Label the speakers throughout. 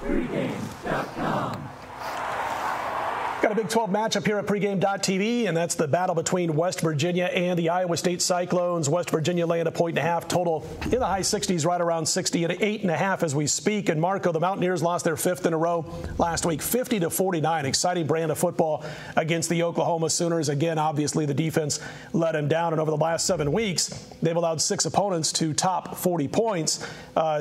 Speaker 1: pregame.com.
Speaker 2: Got a Big 12 matchup here at pregame.tv, and that's the battle between West Virginia and the Iowa State Cyclones. West Virginia laying a 1.5 total in the high 60s, right around 60 at 8.5 as we speak. And Marco, the Mountaineers lost their 5th in a row last week, 50-49. Exciting brand of football against the Oklahoma Sooners. Again, obviously the defense let them down, and over the last 7 weeks, they've allowed 6 opponents to top 40 points.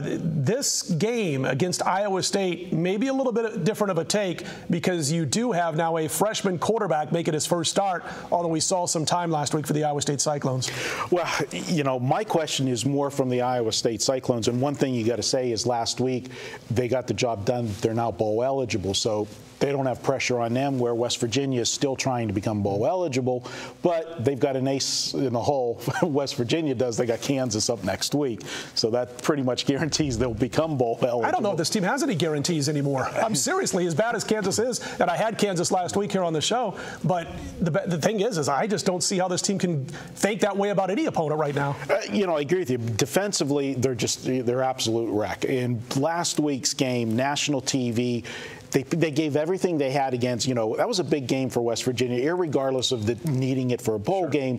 Speaker 2: This game against Iowa State may be a little bit different of a take because you do have now a freshman quarterback making his first start, although we saw some time last week for the Iowa State Cyclones.
Speaker 3: Well, you know, my question is more from the Iowa State Cyclones, and one thing you got to say is last week they got the job done. They're now bowl eligible, so they don't have pressure on them, where West Virginia is still trying to become bowl eligible, but they've got an ace in the hole. West Virginia does. They got Kansas up next week, so that pretty much guarantees they'll become bowl eligible.
Speaker 2: I don't know if this team has any guarantees anymore. I'm seriously, as bad as Kansas is, and I had Kansas last week here on the show, but the thing is I just don't see how this team can think that way about any opponent right now.
Speaker 3: You know, I agree with you. Defensively, they're absolute wreck. In last week's game, national TV, they gave everything they had against, you know, that was a big game for West Virginia, irregardless of needing it for a bowl game,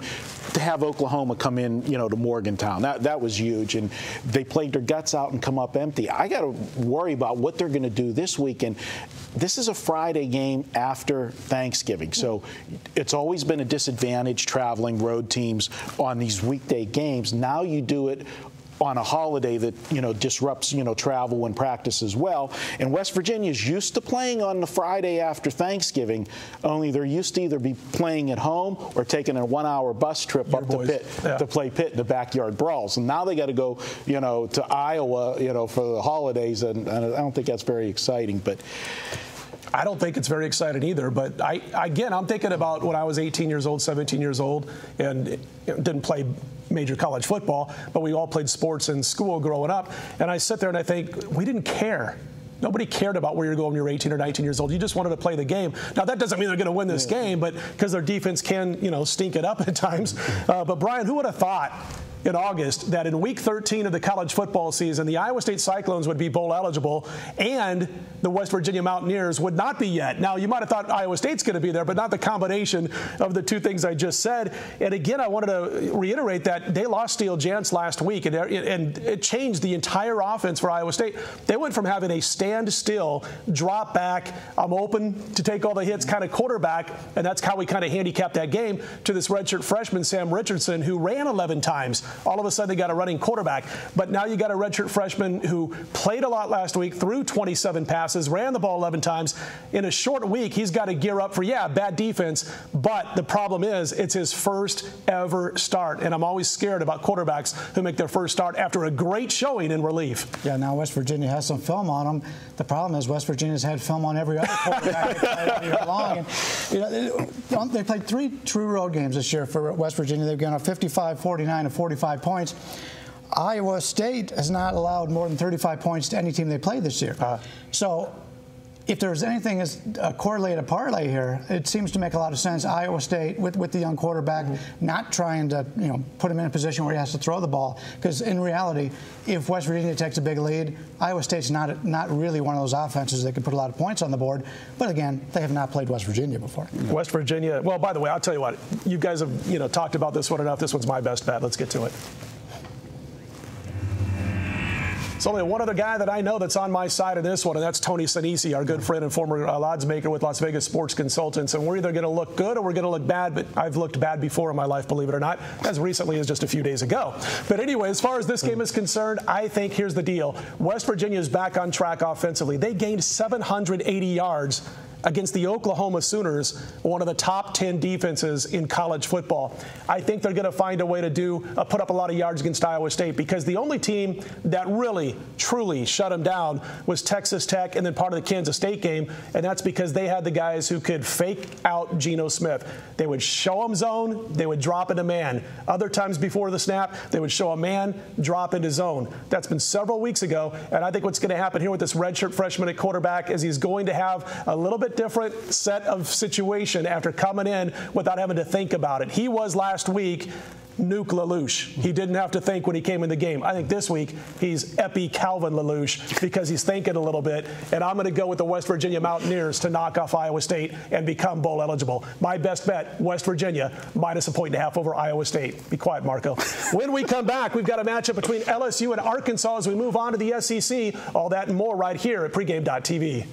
Speaker 3: to have Oklahoma come in, you know, to Morgantown. That was huge, and they played their guts out and come up empty. I got to worry about what they're going to do this week, and this is a Friday game after Thanksgiving, so it's always been a disadvantage traveling road teams on these weekday games. Now you do it on a holiday that, you know, disrupts, you know, travel and practice as well. And West Virginia is used to playing on the Friday after Thanksgiving, only they're used to either be playing at home or taking a 1-hour bus trip up to Pitt to play Pitt in the backyard brawls. And now they got to go, you know, to Iowa, you know, for the holidays, and I don't think that's very exciting. But
Speaker 2: I don't think it's very exciting either, but I'm thinking about when I was 18 years old, 17 years old, and didn't play major college football, but we all played sports in school growing up, and I sit there and I think, we didn't care. Nobody cared about where you're going when you're 18 or 19 years old. You just wanted to play the game. Now, that doesn't mean they're going to win this game, but because their defense can, you know, stink it up at times. But, Bryan, who would have thought in August that in week 13 of the college football season, the Iowa State Cyclones would be bowl eligible and the West Virginia Mountaineers would not be yet? Now, you might have thought Iowa State's going to be there, but not the combination of the two things I just said. And again, I wanted to reiterate that they lost Steele Jantz last week, and it changed the entire offense for Iowa State. They went from having a stand-still, drop back, I'm open to take all the hits kind of quarterback, and that's how we kind of handicapped that game, to this redshirt freshman, Sam Richardson, who ran 11 times. All of a sudden, they got a running quarterback. But now you got a redshirt freshman who played a lot last week, threw 27 passes, ran the ball 11 times. In a short week, he's got to gear up for, bad defense. But the problem is, it's his first ever start. And I'm always scared about quarterbacks who make their first start after a great showing in relief.
Speaker 4: Yeah, now West Virginia has some film on them. The problem is West Virginia's had film on every other quarterback they played all year long. And, you know, they played 3 true road games this year for West Virginia. They've gone up 55, 49, and 45 points. Iowa State has not allowed more than 35 points to any team they played this year. So if there's anything as a correlated parlay here, it seems to make a lot of sense. Iowa State with the young quarterback, not trying to, you know, put him in a position where he has to throw the ball, because in reality, if West Virginia takes a big lead, Iowa State's not really one of those offenses that can put a lot of points on the board. But again, they have not played West Virginia before.
Speaker 2: West Virginia. Well, by the way, I'll tell you what. You guys have, you know, talked about this one enough. This one's my best bet. Let's get to it. There's only one other guy that I know that's on my side of this one, and that's Tony Sinisi, our good friend and former odds maker with Las Vegas Sports Consultants. And we're either going to look good or we're going to look bad, but I've looked bad before in my life, believe it or not, as recently as just a few days ago. But anyway, as far as this game is concerned, I think here's the deal. West Virginia is back on track offensively. They gained 780 yards against the Oklahoma Sooners, one of the top 10 defenses in college football. I think they're going to find a way to put up a lot of yards against Iowa State, because the only team that really, truly shut them down was Texas Tech and then part of the Kansas State game, and that's because they had the guys who could fake out Geno Smith. They would show him zone, they would drop into man. Other times before the snap, they would show a man, drop into zone. That's been several weeks ago, and I think what's going to happen here with this redshirt freshman at quarterback is he's going to have a little bit different set of situation after coming in without having to think about it. He was last week Nuke LaLoosh. He didn't have to think when he came in the game. I think this week he's Epi Calvin LaLoosh because he's thinking a little bit. And I'm going to go with the West Virginia Mountaineers to knock off Iowa State and become bowl eligible. My best bet, West Virginia, minus 1.5 points over Iowa State. Be quiet, Marco. When we come back, we've got a matchup between LSU and Arkansas as we move on to the SEC. All that and more right here at pregame.tv.